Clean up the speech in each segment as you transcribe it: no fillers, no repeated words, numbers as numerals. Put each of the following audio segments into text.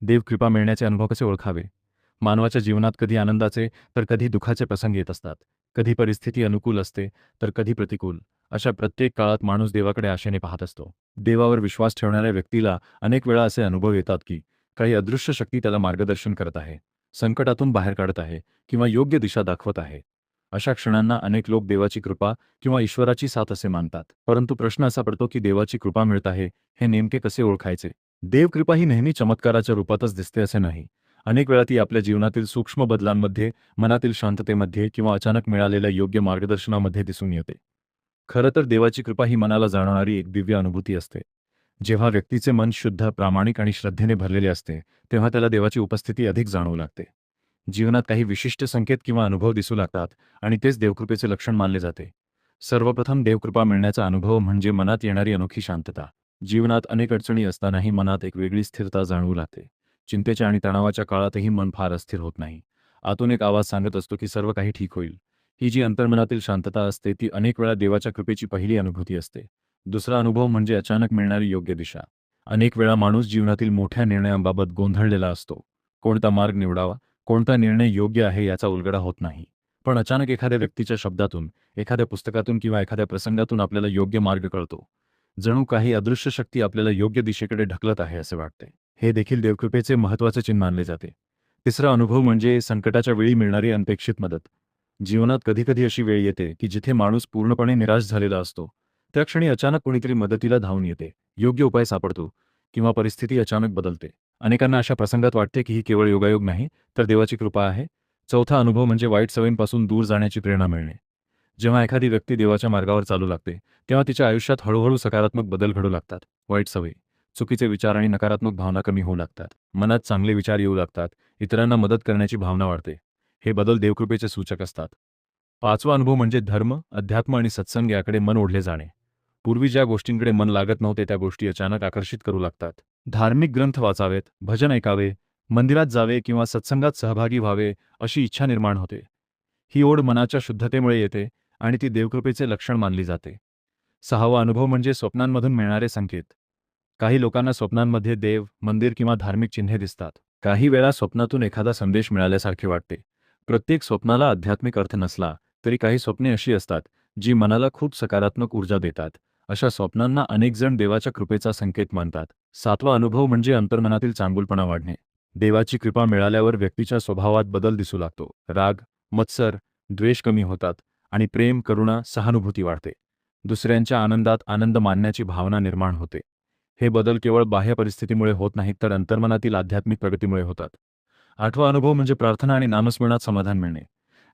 देवकृपा मिळण्याचे अनुभव कसे ओळखावे? मानवाच्या जीवनात कधी आनंदाचे तर कधी दुःखाचे प्रसंग येत असतात. कधी परिस्थिती अनुकूल असते तर कधी प्रतिकूल. अशा प्रत्येक काळात माणूस देवाकडे आशेने पाहत असतो. देवावर विश्वास ठेवणाऱ्या व्यक्तीला अनेक वेळा असे अनुभव येतात की काही अदृश्य शक्ती त्याला मार्गदर्शन करत आहे, संकटातून बाहेर काढत आहे किंवा योग्य दिशा दाखवत आहे. अशा क्षणांना अनेक लोक देवाची कृपा किंवा ईश्वराची साथ असे मानतात. परंतु प्रश्न असा पडतो की देवाची कृपा मिळत आहे हे नेमके कसे ओळखायचे? देवकृपा ही नेहमी चमत्काराच्या रूपातच दिसते असे नाही. अनेक वेळा ती आपल्या जीवनातील सूक्ष्म बदलांमध्ये, मनातील शांततेमध्ये किंवा अचानक मिळालेल्या योग्य मार्गदर्शनामध्ये दिसून येते. खरं तर देवाची कृपा ही मनाला जाणवणारी एक दिव्य अनुभूती असते. जेव्हा व्यक्तीचे मन शुद्ध, प्रामाणिक आणि श्रद्धेने भरलेले असते, तेव्हा त्याला देवाची उपस्थिती अधिक जाणवू लागते. जीवनात काही विशिष्ट संकेत किंवा अनुभव दिसू लागतात आणि तेच देवकृपेचे लक्षण मानले जाते. सर्वप्रथम देवकृपा मिळण्याचा अनुभव म्हणजे मनात येणारी अनोखी शांतता. जीवनात अनेक अडचणी असतानाही मनात एक वेगळी स्थिरता जाणवू लागते. चिंतेच्या आणि तणावाच्या काळातही मन फार अस्थिर होत नाही. आतून एक आवाज सांगत असतो की सर्व काही ठीक होईल. ही जी अंतर्मनातील शांतता असते ती अनेक वेळा देवाच्या कृपेची पहिली अनुभूती असते. दुसरा अनुभव म्हणजे अचानक मिळणारी योग्य दिशा. अनेक वेळा माणूस जीवनातील मोठ्या निर्णयांबाबत गोंधळलेला असतो. कोणता मार्ग निवडावा, कोणता निर्णय योग्य आहे याचा उलगडा होत नाही. पण अचानक एखाद्या व्यक्तीच्या शब्दातून, एखाद्या पुस्तकातून किंवा एखाद्या प्रसंगातून आपल्याला योग्य मार्ग कळतो. जणू काही अदृश्य शक्ती आपल्याला योग्य दिशेकडे ढकलत आहे असे वाटते. हे देखील देवकृपेचे महत्त्वाचे चिन्ह मानले जाते. तिसरा अनुभव म्हणजे संकटाच्या वेळी मिळणारी अनपेक्षित मदत. जीवनात कधीकधी अशी वेळ येते की जिथे माणूस पूर्णपणे निराश झालेला असतो. त्या क्षणी अचानक कोणीतरी मदतीला धावून येते. योग्य उपाय सापडतो किंवा परिस्थिती अचानक बदलते. अनेकांना अशा प्रसंगात वाटते की ही केवळ योगायोग नाही, तर देवाची कृपा आहे. चौथा अनुभव म्हणजे वाईट सवयींपासून दूर जाण्याची प्रेरणा मिळणे. जेव्हा एखादी व्यक्ती देवाच्या मार्गावर चालू लागते, तेव्हा तिच्या आयुष्यात हळूहळू सकारात्मक बदल घडू लागतात. वाईट सवयी, चुकीचे विचार आणि नकारात्मक भावना कमी होऊ लागतात. मनात चांगले विचार येऊ लागतात. इतरांना मदत करण्याची भावना वाढते. हे बदल देवकृपेचे सूचक असतात. पाचवा अनुभव म्हणजे धर्म, अध्यात्म आणि सत्संग याकडे मन ओढले जाणे. पूर्वी ज्या गोष्टींकडे मन लागत नव्हते त्या गोष्टी अचानक आकर्षित करू लागतात. धार्मिक ग्रंथ वाचावेत, भजन ऐकावे, मंदिरात जावे किंवा सत्संगात सहभागी व्हावे अशी इच्छा निर्माण होते. ही ओढ मनाच्या शुद्धतेमुळे येते आणि ती देवकृपेचे लक्षण मानली जाते. सहावा अनुभव म्हणजे स्वप्नांमधून मिळणारे संकेत. काही लोकांना स्वप्नांमध्ये देव, मंदिर किंवा धार्मिक चिन्हे दिसतात. काही वेळा स्वप्नातून एखादा संदेश मिळाल्यासारखे वाटते. प्रत्येक स्वप्नाला आध्यात्मिक अर्थ नसला तरी काही स्वप्ने अशी असतात जी मनाला खूप सकारात्मक ऊर्जा देतात. अशा स्वप्नांना अनेक जण देवाच्या कृपेचा संकेत मानतात. सातवा अनुभव म्हणजे अंतर्मनातील चांगुलपणा वाढणे. देवाची कृपा मिळाल्यावर व्यक्तीच्या स्वभावात बदल दिसू लागतो. राग, मत्सर, द्वेष कमी होतात आणि प्रेम, करुणा, सहानुभूती वाढते. दुसऱ्यांच्या आनंदात आनंद मानण्याची भावना निर्माण होते. हे बदल केवळ बाह्य परिस्थितीमुळे होत नाहीत तर अंतर्मनातील आध्यात्मिक प्रगतीमुळे होतात. आठवा अनुभव म्हणजे प्रार्थना आणि नामस्मरणात समाधान मिळणे.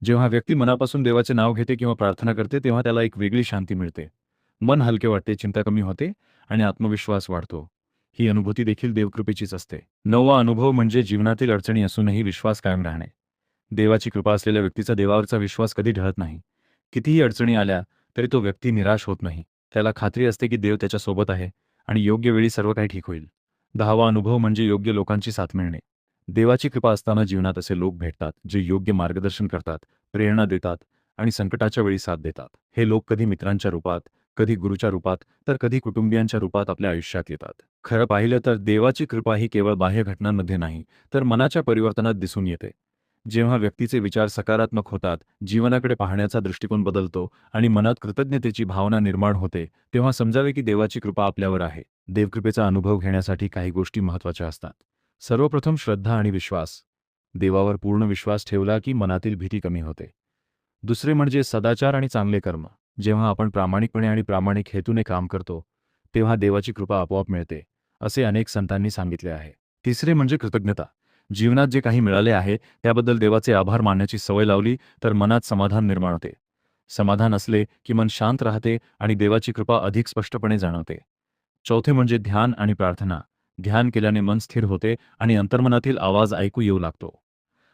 जेव्हा व्यक्ती मनापासून देवाचे नाव घेते किंवा प्रार्थना करते तेव्हा त्याला एक वेगळी शांती मिळते. मन हलके वाटते, चिंता कमी होते आणि आत्मविश्वास वाढतो. ही अनुभूती देखील देवकृपेचीच असते. नववा अनुभव म्हणजे जीवनातील अडचणी असूनही विश्वास कायम राहणे. देवाची कृपा असलेल्या व्यक्तीचा देवावरचा विश्वास कधी ढळत नाही. कितीही अडचणी आल्या तरी तो व्यक्ती निराश होत नाही. त्याला खात्री असते की देव त्याच्या सोबत आहे आणि योग्य वेळी सर्व काही ठीक होईल. दहावा अनुभव म्हणजे योग्य लोकांची साथ मिळणे. देवाची कृपा असताना जीवनात असे लोक भेटतात जे योग्य मार्गदर्शन करतात, प्रेरणा देतात आणि संकटाच्या वेळी साथ देतात. हे लोक कधी मित्रांच्या रूपात, कधी गुरूच्या रूपात, तर कधी कुटुंबियांच्या रूपात आपल्या आयुष्यात येतात. खरं पाहिलं तर देवाची कृपा ही केवळ बाह्य घटनांमध्ये नाही, तर मनाच्या परिवर्तनात दिसून येते. जेव्हा व्यक्तीचे विचार सकारात्मक होतात, जीवनाकडे पाहण्याचा दृष्टिकोन बदलतो आणि मनात कृतज्ञतेची भावना निर्माण होते, तेव्हा समजावे की देवाची कृपा आपल्यावर आहे. देवकृपेचा अनुभव घेण्यासाठी काही गोष्टी महत्त्वाच्या असतात. सर्वप्रथम श्रद्धा आणि विश्वास. देवावर पूर्ण विश्वास ठेवला की मनातील भीती कमी होते. दुसरे म्हणजे सदाचार आणि चांगले कर्म. जेव्हा आपण प्रामाणिकपणे आणि प्रामाणिक हेतूने काम करतो, तेव्हा देवाची कृपा आपोआप मिळते, असे अनेक संतांनी सांगितले आहे. तिसरे म्हणजे कृतज्ञता. जीवनात जे काही मिळाले आहे त्याबद्दल देवाचे आभार मानण्याची सवय लावली तर मनात समाधान निर्माण होते. समाधान असले की मन शांत राहते आणि देवाची कृपा अधिक स्पष्टपणे जाणवते. चौथे म्हणजे ध्यान आणि प्रार्थना. ध्यान केल्याने मन स्थिर होते आणि अंतर्मनातील आवाज ऐकू येऊ लागतो.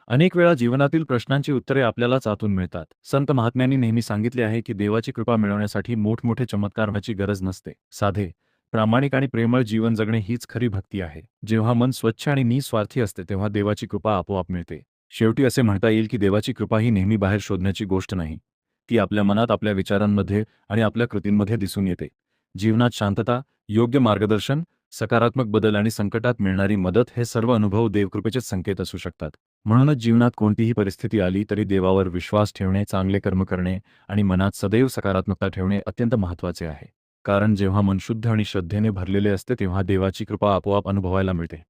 अनेक वेळा जीवनातील प्रश्नांची उत्तरे आपल्यालाच आतून मिळतात. संत महात्म्यांनी नेहमी सांगितले आहे की देवाची कृपा मिळवण्यासाठी मोठमोठे चमत्कार व्हायची गरज नसते. साधे, प्रामाणिक आणि प्रेमळ जीवन जगणे हीच खरी भक्ती आहे. जेव्हा मन स्वच्छ आणि निस्वार्थी असते तेव्हा देवाची कृपा आपोआप मिळते. शेवटी असे म्हणता येईल की देवाची कृपा ही नेहमी बाहेर शोधण्याची गोष्ट नाही. ती आपल्या मनात, आपल्या विचारांमध्ये आणि आपल्या कृतींमध्ये दिसून येते. जीवनात शांतता, योग्य मार्गदर्शन, सकारात्मक बदल आणि संकटात मिळणारी मदत हे सर्व अनुभव देवकृपेचेच संकेत असू शकतात. म्हणूनच जीवनात कोणतीही परिस्थिती आली तरी देवावर विश्वास ठेवणे, चांगले कर्म करणे आणि मनात सदैव सकारात्मकता ठेवणे अत्यंत महत्त्वाचे आहे. कारण जेव्हा मन शुद्ध आणि श्रद्धेने भरलेले असते तेव्हा देवाची कृपा आपोआप अनुभवायला मिळते.